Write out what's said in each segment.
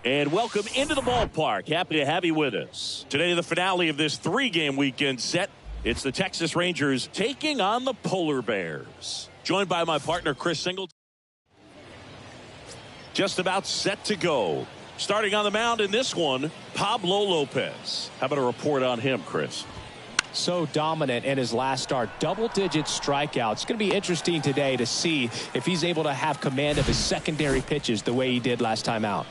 And welcome into the ballpark. Happy to have you with us. Today, the finale of this 3-game weekend set. It's the Texas Rangers taking on the Polar Bears. Joined by my partner, Chris Singleton. Just about set to go. Starting on the mound in this one, Pablo Lopez. How about a report on him, Chris? So dominant in his last start. Double-digit strikeouts. It's going to be interesting today to see if he's able to have command of his secondary pitches the way he did last time out.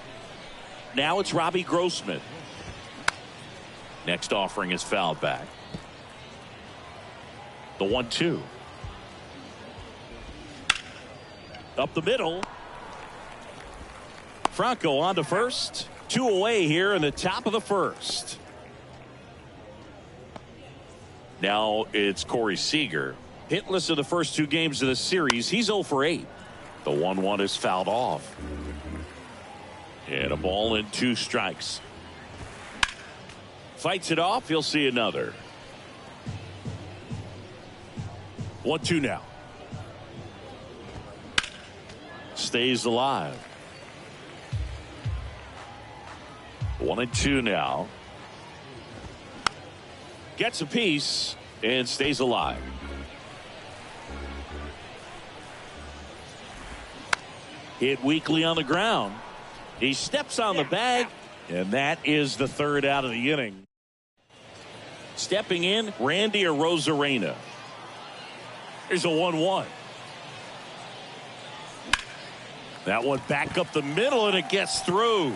Now it's Robbie Grossman. Next offering is fouled back. The 1-2. Up the middle. Franco on to first. 2 away here in the top of the first. Now it's Corey Seager. Hitless in the first 2 games of the series. He's 0 for 8. The 1-1 is fouled off. And a ball and 2 strikes. Fights it off. He'll see another. 1-2 now. Stays alive. 1-2 now. Gets a piece and stays alive. Hit weakly on the ground. He steps on the bag, and that is the 3rd out of the inning. Stepping in, Randy Arozarena. Here's a 1-1. That one back up the middle, and it gets through.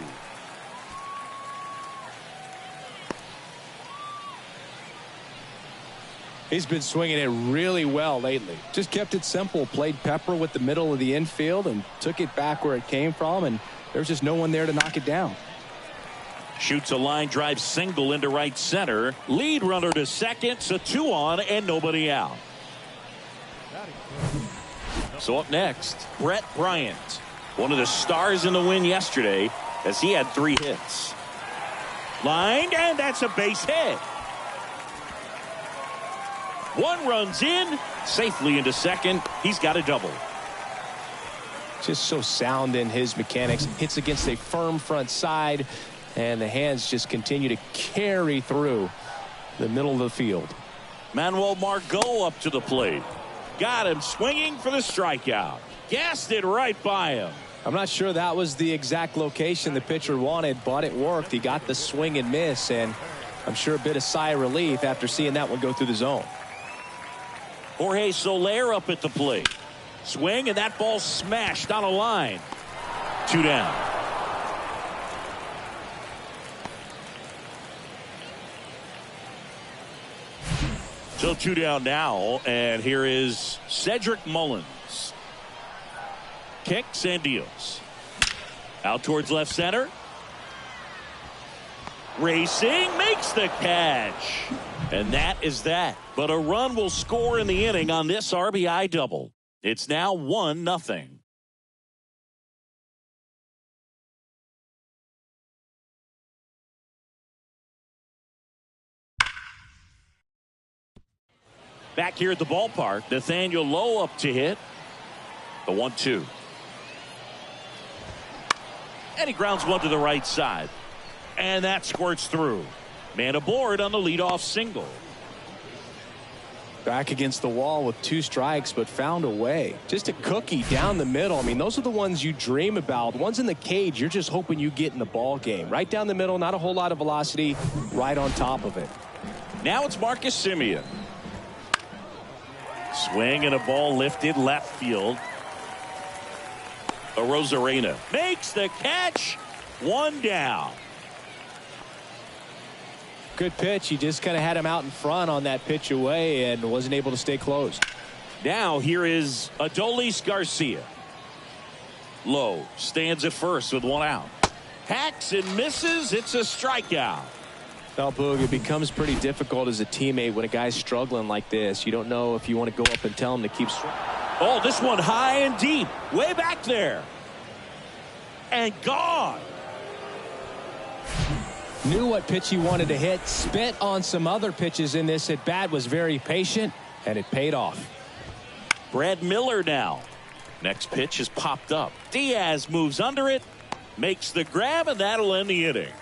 He's been swinging it really well lately. Just kept it simple. Played pepper with the middle of the infield and took it back where it came from, and there's just no one there to knock it down. Shoots a line drive single into right center. Lead runner to second, so 2 on and nobody out. So up next, Brett Bryant. One of the stars in the win yesterday as he had 3 hits. Lined, and that's a base hit. 1 runs in, safely into second. He's got a double. Just so sound in his mechanics. Hits against a firm front side, and the hands just continue to carry through the middle of the field. Manuel Margot up to the plate. Got him swinging for the strikeout. Gassed it right by him. I'm not sure that was the exact location the pitcher wanted, but it worked. He got the swing and miss, and I'm sure a bit of sigh of relief after seeing that one go through the zone. Jorge Soler up at the plate. Swing, and that ball smashed on a line. 2 down. So 2 down now, and here is Cedric Mullins. Kicks and deals. Out towards left center. Racing, makes the catch. And that is that. But a run will score in the inning on this RBI double. It's now 1-0. Back here at the ballpark, Nathaniel Lowe up to hit. The 1-2. And he grounds one to the right side. And that squirts through. Man aboard on the leadoff single. Back against the wall with 2 strikes, but found a way. Just a cookie down the middle. I mean, those are the ones you dream about. Ones in the cage, you're just hoping you get in the ball game. Right down the middle, not a whole lot of velocity, right on top of it. Now it's Marcus Semien. Swing and a ball lifted left field. Arozarena makes the catch. 1 down. Good pitch. He just kind of had him out in front on that pitch away and wasn't able to stay closed. Now here is Adolis Garcia. Lowe stands at first with 1 out. Hacks and misses. It's a strikeout. Well, Boog, it becomes pretty difficult as a teammate when a guy's struggling like this. You don't know if you want to go up and tell him to keep struggling. Oh, this one high and deep. Way back there. And gone. Knew what pitch he wanted to hit. Spent on some other pitches in this at bat. Was very patient, and it paid off. Brad Miller now. Next pitch is popped up. Diaz moves under it. makes the grab, and that'll end the inning.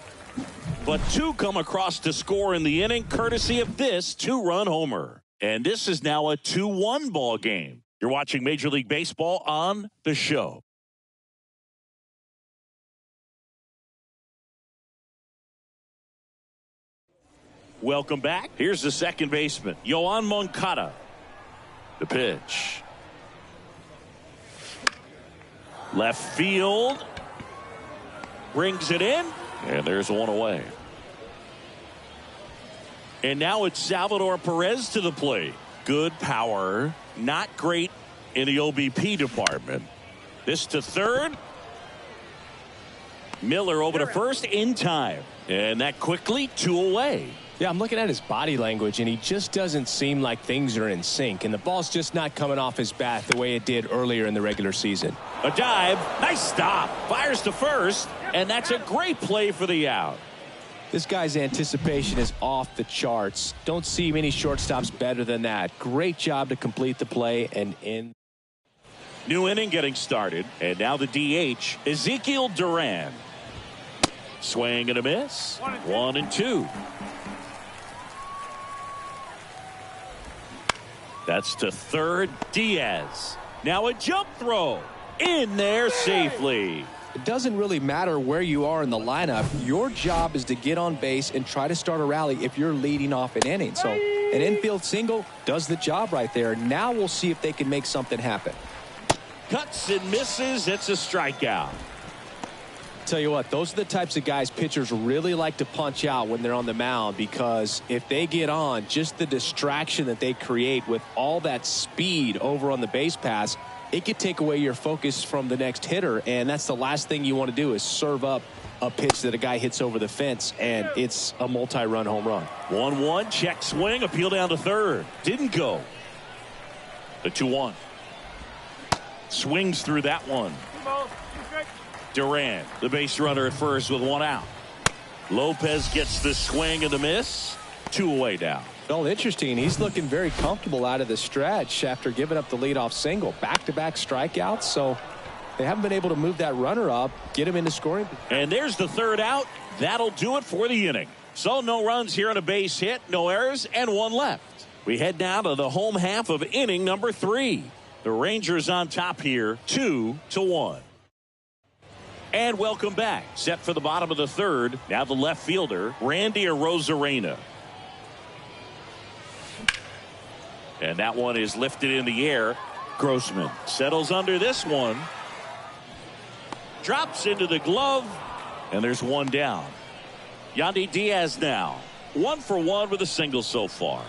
But two come across to score in the inning, courtesy of this two-run homer. And this is now a 2-1 ball game. You're watching Major League Baseball on The Show. Welcome back. Here's the second baseman, Yoan Moncada. The pitch. Left field. Brings it in. And there's one away. And now it's Salvador Perez to the plate. Good power. Not great in the OBP department. This to third. Miller over to first in time. And that quickly, two away. Yeah, I'm looking at his body language, and he just doesn't seem like things are in sync. And the ball's just not coming off his bat the way it did earlier in the regular season. A dive. Nice stop. Fires to first. And that's a great play for the out. This guy's anticipation is off the charts. Don't see many shortstops better than that. Great job to complete the play and in. New inning getting started. And now the DH, Ezekiel Duran. Swing and a miss. 1-2. That's to third. Diaz. Now a jump throw. In there safely. It doesn't really matter where you are in the lineup. Your job is to get on base and try to start a rally if you're leading off an inning. So an infield single does the job right there. Now we'll see if they can make something happen. Cuts and misses. It's a strikeout. Tell you what, those are the types of guys pitchers really like to punch out when they're on the mound, because if they get on, just the distraction that they create with all that speed over on the base pass, it could take away your focus from the next hitter, and that's the last thing you want to do is serve up a pitch that a guy hits over the fence, and it's a multi-run home run. 1-1, check swing, appeal down to third. Didn't go. The 2-1. Swings through that one. Duran, the base runner at first with one out. Lopez gets the swing and the miss. Two away now. Well, interesting. He's looking very comfortable out of the stretch after giving up the leadoff single. Back-to-back strikeouts, so they haven't been able to move that runner up, get him into scoring. And there's the third out. That'll do it for the inning. So no runs here on a base hit, no errors, and one left. We head now to the home half of inning number 3. The Rangers on top here, 2-1. And welcome back. Set for the bottom of the third. Now the left fielder, Randy Arozarena. And that one is lifted in the air. Grossman settles under this one. Drops into the glove. And there's one down. Yandy Diaz now. 1 for 1 with a single so far.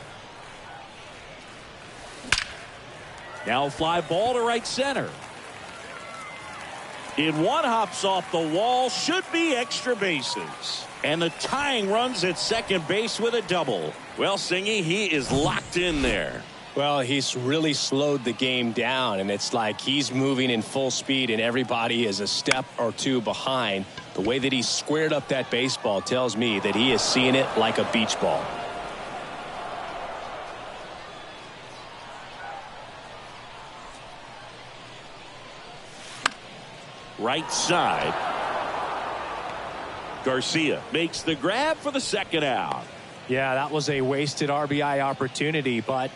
Now a fly ball to right center. In one, hops off the wall, should be extra bases. And the tying runs at second base with a double. Well, Singy, he is locked in there. Well, he's really slowed the game down, and it's like he's moving in full speed, and everybody is a step or two behind. The way that he squared up that baseball tells me that he is seeing it like a beach ball. Right side. Garcia makes the grab for the second out. Yeah, that was a wasted RBI opportunity, but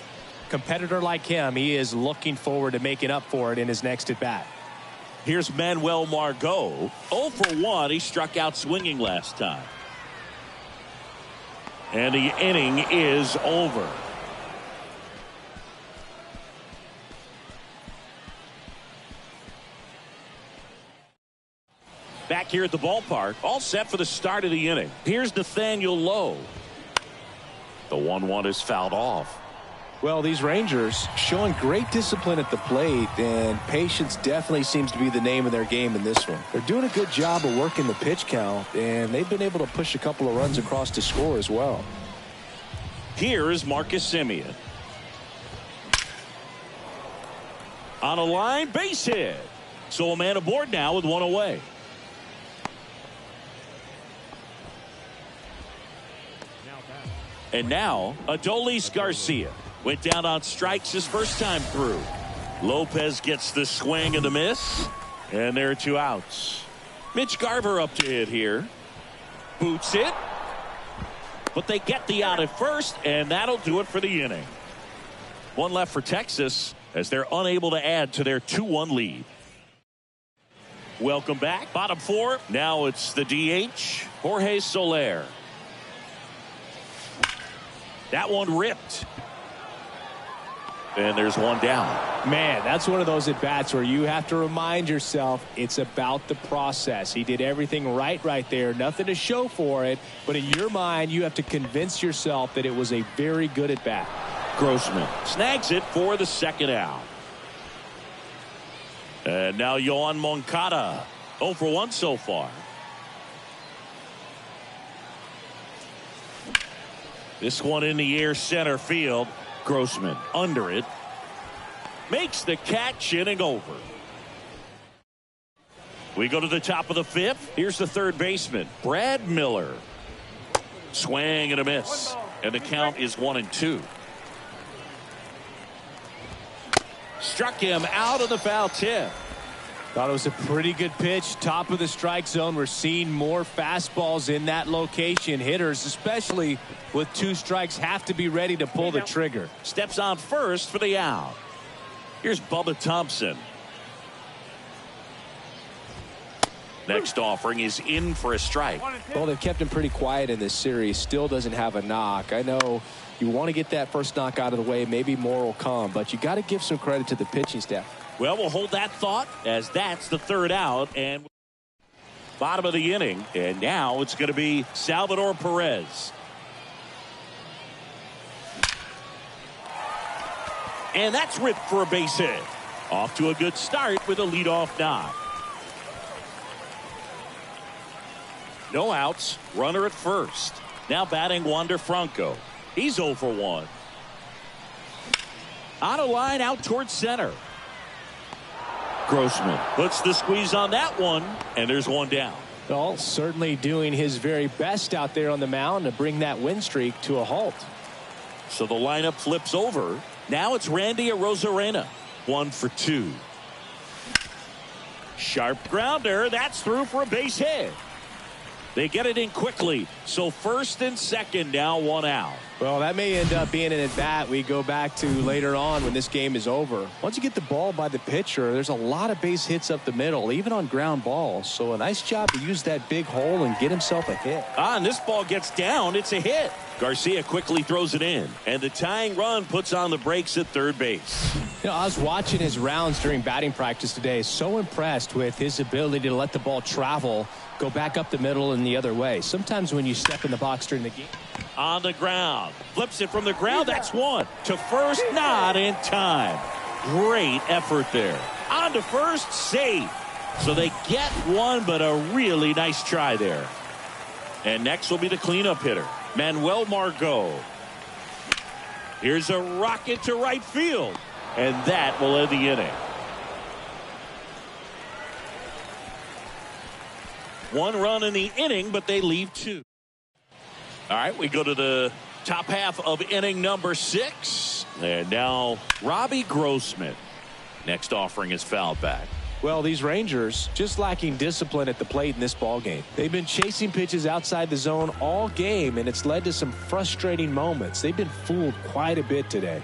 competitor like him, he is looking forward to making up for it in his next at bat. Here's Manuel Margot. 0 for 1. He struck out swinging last time. And the inning is over. Back here at the ballpark, all set for the start of the inning. Here's Nathaniel Lowe. The 1-1 is fouled off. Well, these Rangers showing great discipline at the plate, and patience definitely seems to be the name of their game in this one. They're doing a good job of working the pitch count, and they've been able to push a couple of runs across to score as well. Here is Marcus Semien. On a line, base hit. So a man aboard now with one away. And now, Adolis Garcia went down on strikes his first time through. Lopez gets the swing and the miss. And there are two outs. Mitch Garver up to hit here. Boots it. But they get the out at first, and that'll do it for the inning. One left for Texas as they're unable to add to their 2-1 lead. Welcome back. Bottom four. Now it's the DH, Jorge Soler. That one ripped. And there's one down. Man, that's one of those at-bats where you have to remind yourself it's about the process. He did everything right there. Nothing to show for it. But in your mind, you have to convince yourself that it was a very good at-bat. Grossman snags it for the second out. And now Yohan Moncada. 0 for 1 so far. This one in the air center field. Grossman under it. Makes the catch, inning over. We go to the top of the fifth. Here's the third baseman, Brad Miller. Swing and a miss. And the count is 1-2. Struck him out of the foul tip. Thought it was a pretty good pitch. Top of the strike zone. We're seeing more fastballs in that location. Hitters, especially with 2 strikes, have to be ready to pull the trigger. Steps on first for the out. Here's Bubba Thompson. Next offering is in for a strike. Well, they've kept him pretty quiet in this series. Still doesn't have a knock. I know you want to get that first knock out of the way. Maybe more will come, but you got to give some credit to the pitching staff. Well, we'll hold that thought as that's the third out and bottom of the inning. And now it's going to be Salvador Perez. And that's ripped for a base hit. Off to a good start with a leadoff knock. No outs. Runner at first. Now batting Wander Franco. He's 0 for 1. On a line out towards center. Grossman puts the squeeze on that one, and there's one down. Well, certainly doing his very best out there on the mound to bring that win streak to a halt. So the lineup flips over. Now it's Randy Arozarena. 1 for 2. Sharp grounder. That's through for a base hit. They get it in quickly. So first and second, now 1 out. Well, that may end up being an at-bat we go back to later on when this game is over. Once you get the ball by the pitcher, there's a lot of base hits up the middle, even on ground balls. So a nice job to use that big hole and get himself a hit. And this ball gets down. It's a hit. Garcia quickly throws it in. And the tying run puts on the brakes at third base. You know, I was watching his rounds during batting practice today. So impressed with his ability to let the ball travel, go back up the middle and the other way. Sometimes when you step in the box during the game. On the ground. Flips it from the ground. That's one. To first, not in time. Great effort there. On to first, safe. So they get one, but a really nice try there. And next will be the cleanup hitter, Manuel Margot. Here's a rocket to right field. And that will end the inning. 1 run in the inning, but they leave 2. All right, we go to the top half of inning number 6. And now Robbie Grossman. Next offering is fouled back. Well, these Rangers just lacking discipline at the plate in this ball game. They've been chasing pitches outside the zone all game, and it's led to some frustrating moments. They've been fooled quite a bit today.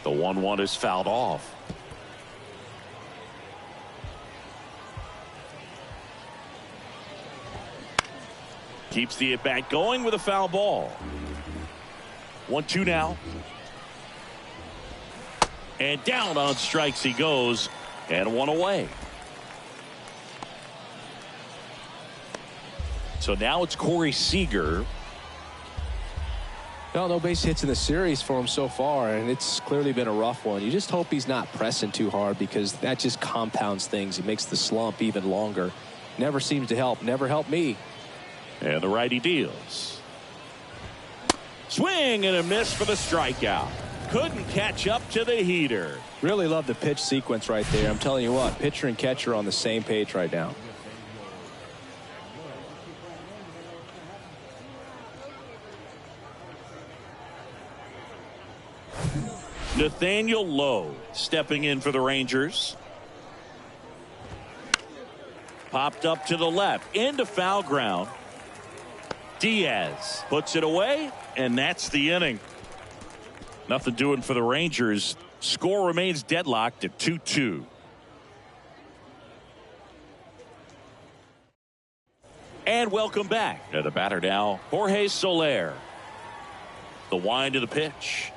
The 1-1 is fouled off. Keeps the at-bat going with a foul ball. 1-2 now. And down on strikes he goes. And 1 away. So now it's Corey Seager. Well, no base hits in the series for him so far, and it's clearly been a rough one. You just hope he's not pressing too hard because that just compounds things. It makes the slump even longer. Never seems to help. Never helped me. And the righty deals. Swing and a miss for the strikeout. Couldn't catch up to the heater. Really love the pitch sequence right there. I'm telling you what, pitcher and catcher on the same page right now. Nathaniel Lowe stepping in for the Rangers. Popped up to the left into foul ground. Diaz puts it away, and that's the inning. Nothing doing for the Rangers. Score remains deadlocked at 2-2. And welcome back. To the batter now, Jorge Soler. The wind of the pitch.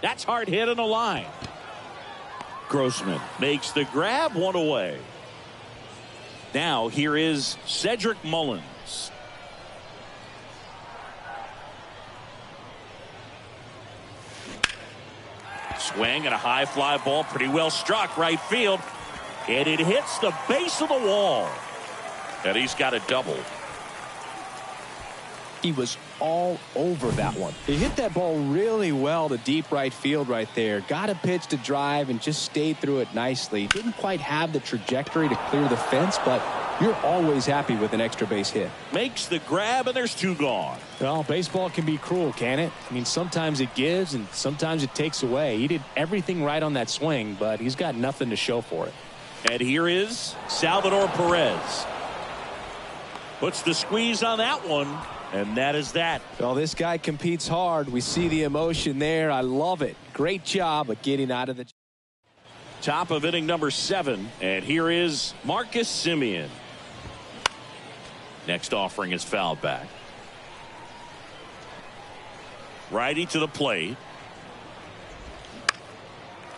That's hard hit on the line. Grossman makes the grab, one away. Now here is Cedric Mullins. Swing and a high fly ball, pretty well struck right field. And it hits the base of the wall. And he's got a double. He was all over that one. He hit that ball really well to deep right field right there. Got a pitch to drive and just stayed through it nicely. Didn't quite have the trajectory to clear the fence, but you're always happy with an extra base hit. Makes the grab, and there's two gone. Well, baseball can be cruel, can it? I mean, sometimes it gives and sometimes it takes away. He did everything right on that swing, but he's got nothing to show for it. And here is Salvador Perez. Puts the squeeze on that one, and that is that. Well, this guy competes hard. We see the emotion there. I love it. Great job of getting out of the top of inning number 7, and here is Marcus Semien. Next offering is fouled back. Righty to the plate.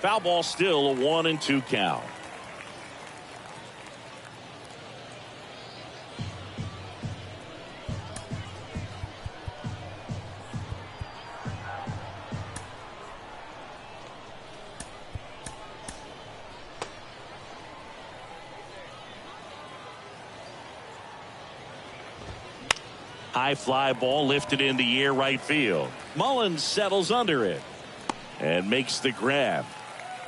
Foul ball, still a 1-2 count. High fly ball lifted in the air right field. Mullins settles under it and makes the grab.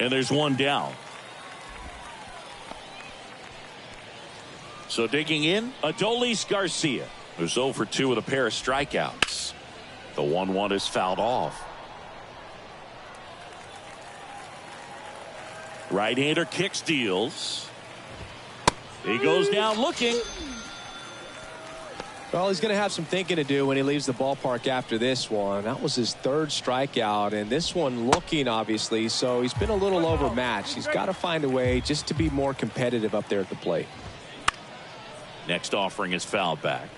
And there's one down. So digging in, Adolis Garcia, who's 0 for 2 with a pair of strikeouts. The 1-1 is fouled off. Right-hander kicks, deals. He goes down looking. Well, he's going to have some thinking to do when he leaves the ballpark after this one. That was his 3rd strikeout, and this one looking, obviously, so he's been a little overmatched. He's got to find a way just to be more competitive up there at the plate. Next offering is fouled back.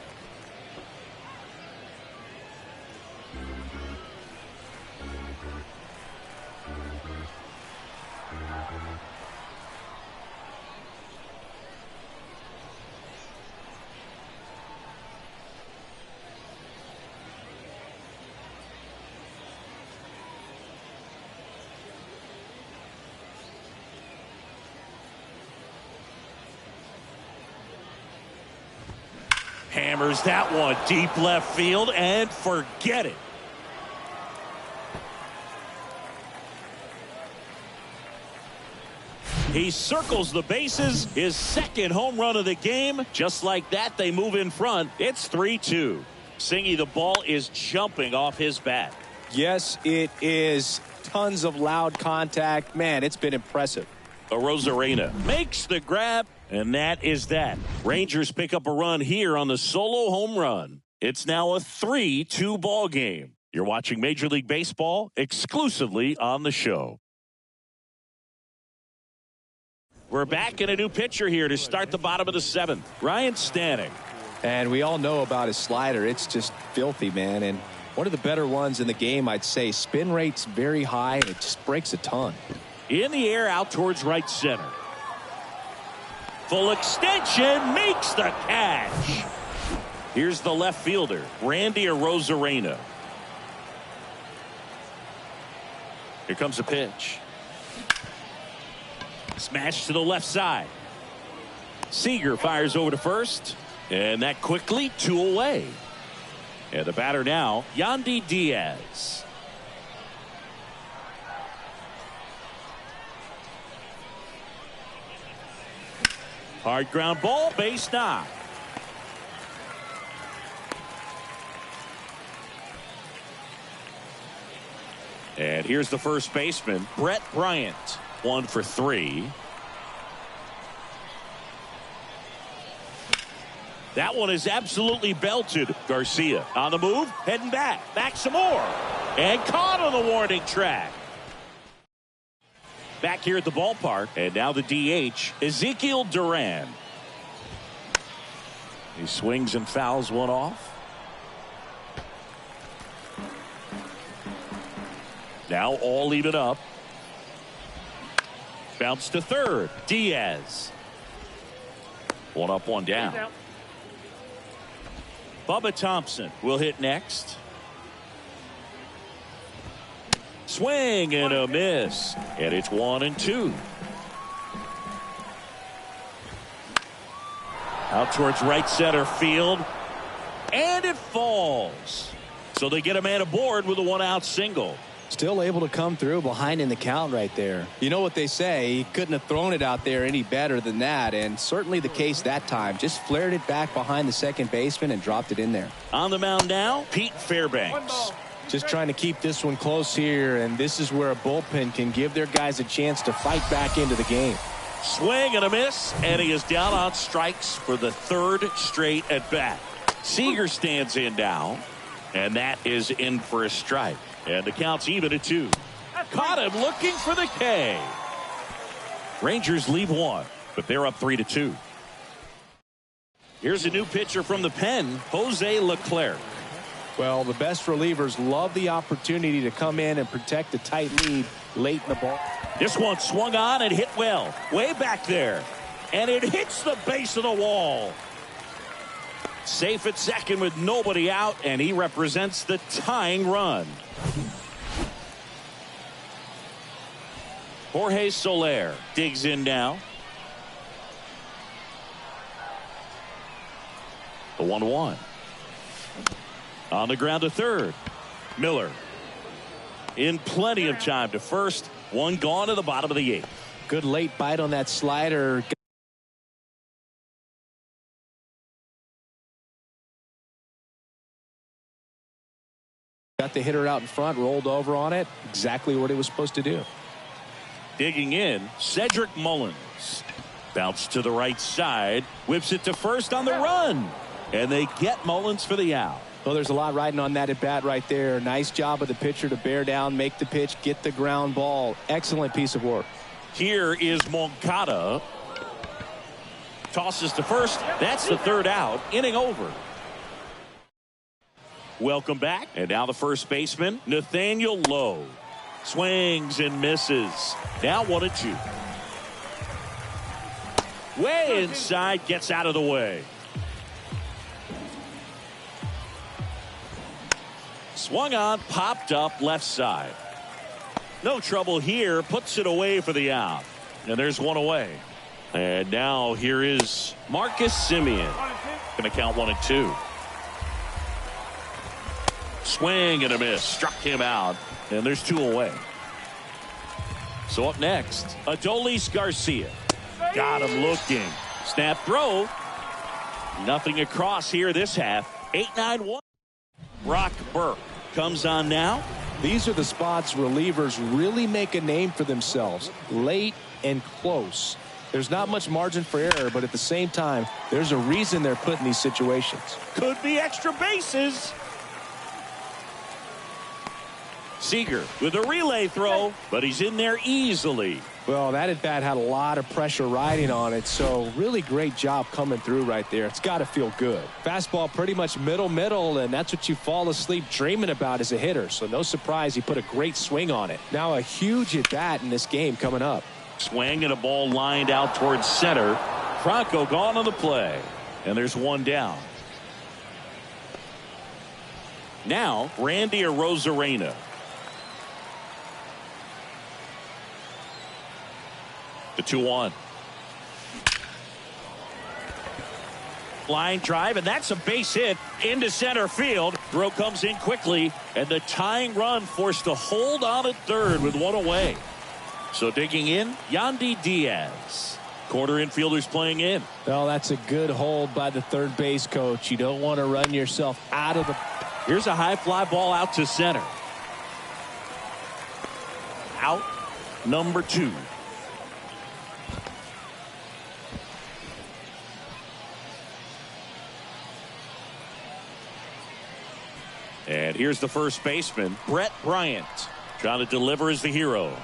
Hammers that one deep left field and forget it. He circles the bases, his 2nd home run of the game. Just like that, they move in front. It's 3-2. Singy, the ball is jumping off his bat. Yes, it is. Tons of loud contact. Man, it's been impressive. Rosarena makes the grab, and that is that. Rangers pick up a run here on the solo home run. It's now a 3-2 ball game. You're watching Major League Baseball exclusively on the show. We're back in a new pitcher here to start the bottom of the 7th. Ryan Stanek. And we all know about his slider. It's just filthy, man. And one of the better ones in the game, I'd say. Spin rate's very high, and it just breaks a ton. In the air, out towards right center. Full extension, makes the catch. Here's the left fielder, Randy Arozarena. Here comes a pitch. Smash to the left side. Seager fires over to first, and that quickly 2 away. And the batter now, Yandy Diaz. Hard ground ball, base knock. And here's the first baseman, Brett Bryant. 1 for 3. That one is absolutely belted. Garcia on the move, heading back some more, and caught on the warning track. Back here at the ballpark, and now the DH, Ezekiel Duran. He swings and fouls one off. Now all even up. Bounce to third. Diaz. 1 up, 1 down. Bubba Thompson will hit next. Swing and a miss. And it's 1-2. Out towards right center field. And it falls. So they get a man aboard with a 1-out single. Still able to come through behind in the count right there. You know what they say, he couldn't have thrown it out there any better than that, and certainly the case that time. Just flared it back behind the second baseman and dropped it in there. On the mound now, Pete Fairbanks. Just trying to keep this one close here, and this is where a bullpen can give their guys a chance to fight back into the game. Swing and a miss, and he is down on strikes for the 3rd straight at bat. Seager stands in now, and that is in for a strike. And the count's even at 2. Caught him looking for the K. Rangers leave 1, but they're up 3-2. Here's a new pitcher from the pen, Jose Leclerc. Well, the best relievers love the opportunity to come in and protect a tight lead late in the ball. This one swung on and hit well, way back there. And it hits the base of the wall. Safe at second with nobody out, and he represents the tying run. Jorge Soler digs in now. The 1-1. On the ground to third. Miller in plenty of time to first. One gone to the bottom of the 8th. Good late bite on that slider. Got the hitter out in front, rolled over on it. Exactly what it was supposed to do. Digging in, Cedric Mullins. Bounce to the right side. Whips it to first on the run. And they get Mullins for the out. Well, there's a lot riding on that at bat right there. Nice job of the pitcher to bear down, make the pitch, get the ground ball. Excellent piece of work. Here is Moncada. Tosses to first. That's the 3rd out. Inning over. Welcome back. And now the first baseman, Nathaniel Lowe. Swings and misses. Now 1-2. Way inside, gets out of the way. Swung on, popped up left side. No trouble here, puts it away for the out. And there's one away. And now here is Marcus Semien. Going to count 1-2. Swing and a miss. Struck him out. And there's 2 away. So up next, Adolis Garcia. Got him looking. Snap throw. Nothing across here this half. 8-9-1. Brock Burke comes on now. These are the spots relievers really make a name for themselves. Late and close. There's not much margin for error, but at the same time, there's a reason they're put in these situations. Could be extra bases. Seager with a relay throw, but he's in there easily. Well, that at bat had a lot of pressure riding on it, so really great job coming through right there. It's got to feel good. Fastball pretty much middle, and that's what you fall asleep dreaming about as a hitter, so no surprise he put a great swing on it. Now a huge at bat in this game coming up. Swing and a ball lined out towards center. Franco gone on the play, and there's 1 down. Now Randy Arozarena. The 2-1. Line drive, and that's a base hit into center field. Throw comes in quickly, and the tying run forced to hold on at third with 1 away. So digging in, Yandy Diaz. Corner infielders playing in. Well, that's a good hold by the third base coach. You don't want to run yourself out of the... Here's a high fly ball out to center. out number 2. And here's the first baseman, Brett Bryant, trying to deliver as the hero.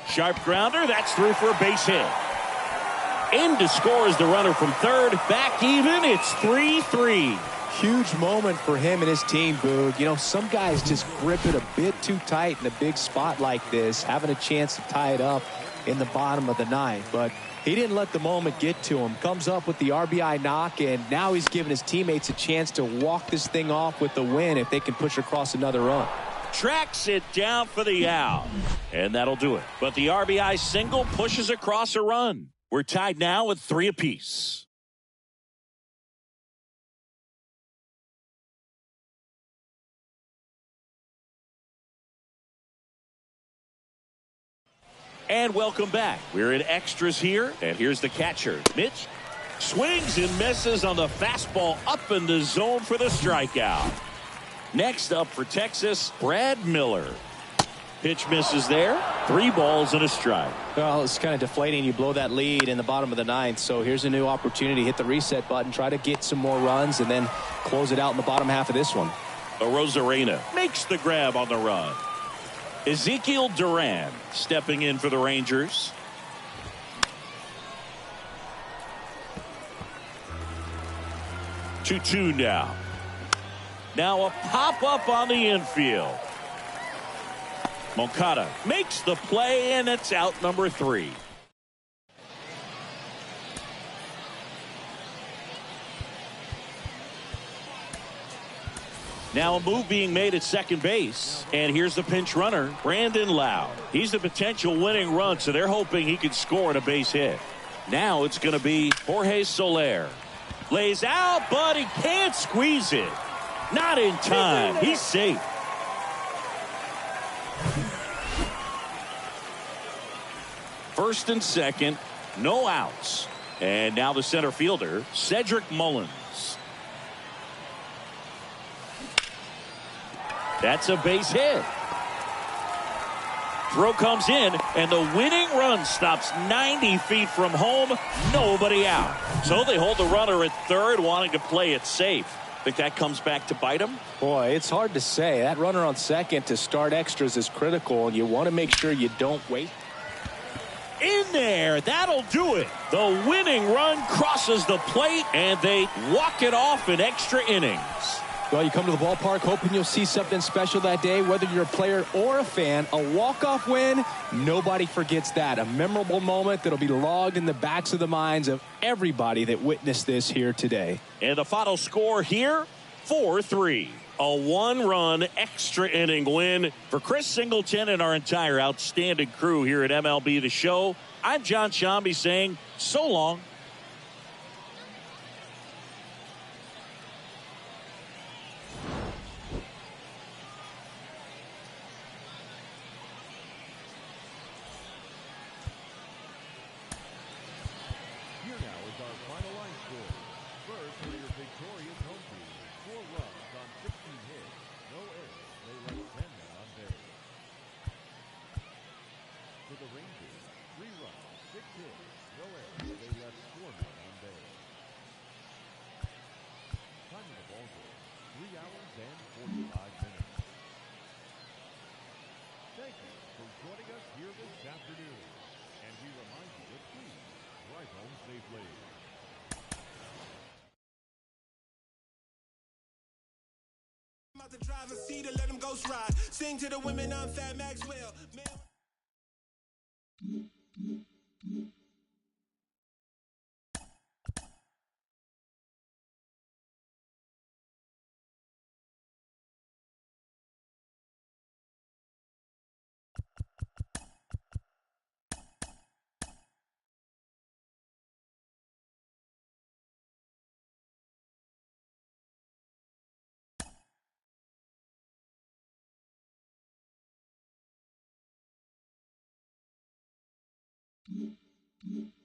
Sharp grounder, that's through for a base hit. In to score is the runner from third. Back even, it's 3-3. Huge moment for him and his team, Boog. You know, some guys just grip it a bit too tight in a big spot like this, having a chance to tie it up in the bottom of the ninth. But he didn't let the moment get to him. Comes up with the RBI knock, and now he's giving his teammates a chance to walk this thing off with the win if they can push across another run. Tracks it down for the out. And that'll do it. But the RBI single pushes across a run. We're tied now with 3 apiece. And welcome back. We're in extras here. And here's the catcher, Mitch. Swings and misses on the fastball up in the zone for the strikeout. Next up for Texas, Brad Miller. Pitch misses there. 3 balls and a strike. Well, it's kind of deflating. You blow that lead in the bottom of the ninth. So here's a new opportunity. Hit the reset button. Try to get some more runs and then close it out in the bottom half of this one. Rosarena makes the grab on the run. Ezekiel Duran stepping in for the Rangers. Two now. Now a pop-up on the infield. Moncada makes the play, and it's out number 3. Now a move being made at second base. And here's the pinch runner, Brandon Lowe. He's the potential winning run, so they're hoping he can score at a base hit. Now it's going to be Jorge Soler. Lays out, but he can't squeeze it. Not in time. He's safe. First and second, no outs. And now the center fielder, Cedric Mullins. That's a base hit. Throw comes in, and the winning run stops 90 feet from home. Nobody out. So they hold the runner at third, wanting to play it safe. Think that comes back to bite him? Boy, it's hard to say. That runner on second to start extras is critical, and you want to make sure you don't wait. In there, that'll do it. The winning run crosses the plate, and they walk it off in extra innings. Well, you come to the ballpark hoping you'll see something special that day, whether you're a player or a fan. A walk-off win, nobody forgets that. A memorable moment that'll be logged in the backs of the minds of everybody that witnessed this here today. And the final score here, 4-3. A 1-run extra inning win for Chris Singleton and our entire outstanding crew here at MLB The Show. I'm John Shambi saying so long. The driver's seat to let him ghost ride. Sing to the women, I'm Fat Maxwell. Mm-hmm.